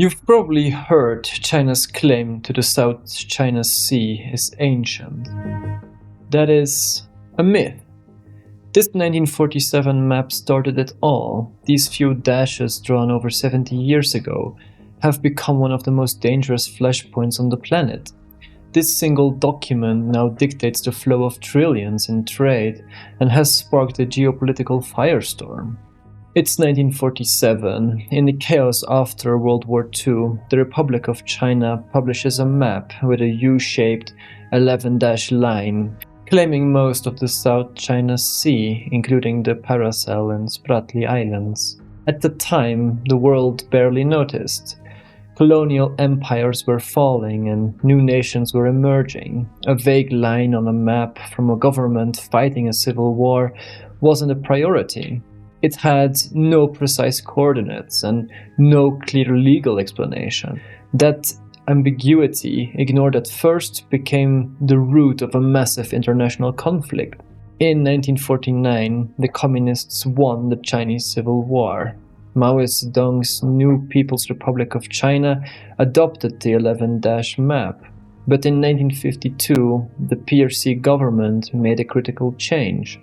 You've probably heard China's claim to the South China Sea is ancient. That is a myth. This 1947 map started it all. These few dashes drawn over 70 years ago have become one of the most dangerous flashpoints on the planet. This single document now dictates the flow of trillions in trade and has sparked a geopolitical firestorm. It's 1947. In the chaos after World War II, the Republic of China publishes a map with a U-shaped 11-dash line, claiming most of the South China Sea, including the Paracel and Spratly Islands. At the time, the world barely noticed. Colonial empires were falling and new nations were emerging. A vague line on a map from a government fighting a civil war wasn't a priority. It had no precise coordinates and no clear legal explanation. That ambiguity, ignored at first, became the root of a massive international conflict. In 1949, the Communists won the Chinese Civil War. Mao Zedong's new People's Republic of China adopted the 11-dash map. But in 1952, the PRC government made a critical change.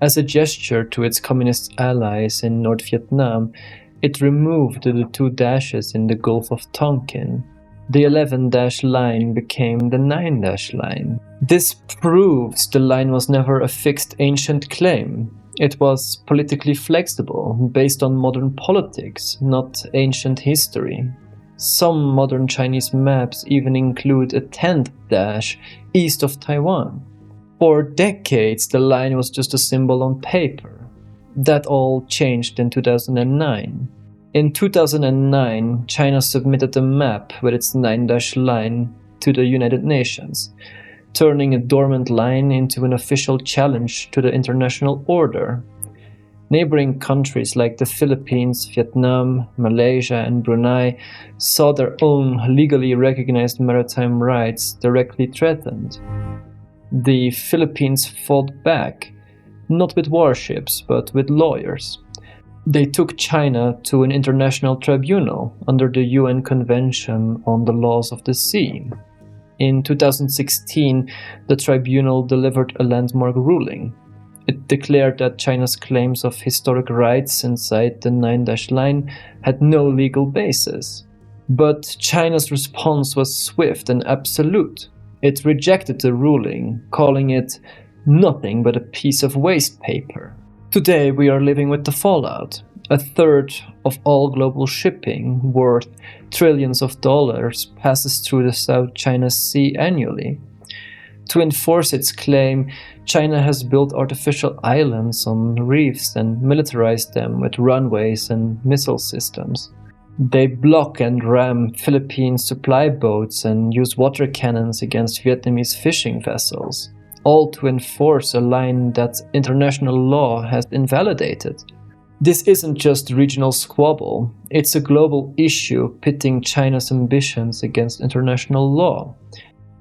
As a gesture to its communist allies in North Vietnam, it removed the two dashes in the Gulf of Tonkin. The 11-dash line became the 9-dash line. This proves the line was never a fixed ancient claim. It was politically flexible, based on modern politics, not ancient history. Some modern Chinese maps even include a 10th dash east of Taiwan. For decades, the line was just a symbol on paper. That all changed in 2009. In 2009, China submitted a map with its 9-dash line to the United Nations, turning a dormant line into an official challenge to the international order. Neighboring countries like the Philippines, Vietnam, Malaysia, and Brunei saw their own legally recognized maritime rights directly threatened. The Philippines fought back, not with warships, but with lawyers. They took China to an international tribunal under the UN Convention on the Laws of the Sea. In 2016, the tribunal delivered a landmark ruling. It declared that China's claims of historic rights inside the 9-dash line had no legal basis. But China's response was swift and absolute. It rejected the ruling, calling it nothing but a piece of waste paper. Today we are living with the fallout. A third of all global shipping, worth trillions of dollars, passes through the South China Sea annually. To enforce its claim, China has built artificial islands on reefs and militarized them with runways and missile systems. They block and ram Philippine supply boats and use water cannons against Vietnamese fishing vessels, all to enforce a line that international law has invalidated. This isn't just a regional squabble, it's a global issue pitting China's ambitions against international law.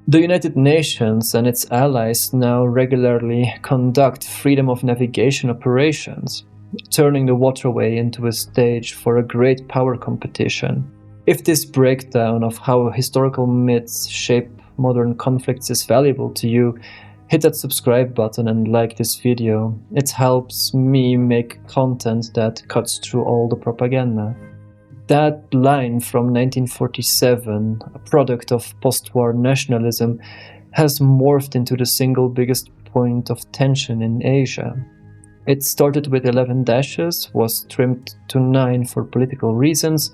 The United Nations and its allies now regularly conduct freedom of navigation operations, turning the waterway into a stage for a great power competition. If this breakdown of how historical myths shape modern conflicts is valuable to you, hit that subscribe button and like this video. It helps me make content that cuts through all the propaganda. That line from 1947, a product of post-war nationalism, has morphed into the single biggest point of tension in Asia. It started with 11 dashes, was trimmed to 9 for political reasons,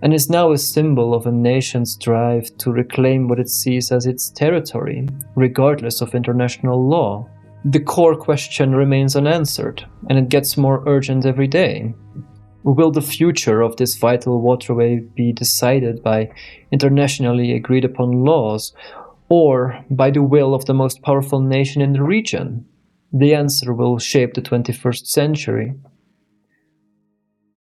and is now a symbol of a nation's drive to reclaim what it sees as its territory, regardless of international law. The core question remains unanswered, and it gets more urgent every day. Will the future of this vital waterway be decided by internationally agreed upon laws, or by the will of the most powerful nation in the region? The answer will shape the 21st century.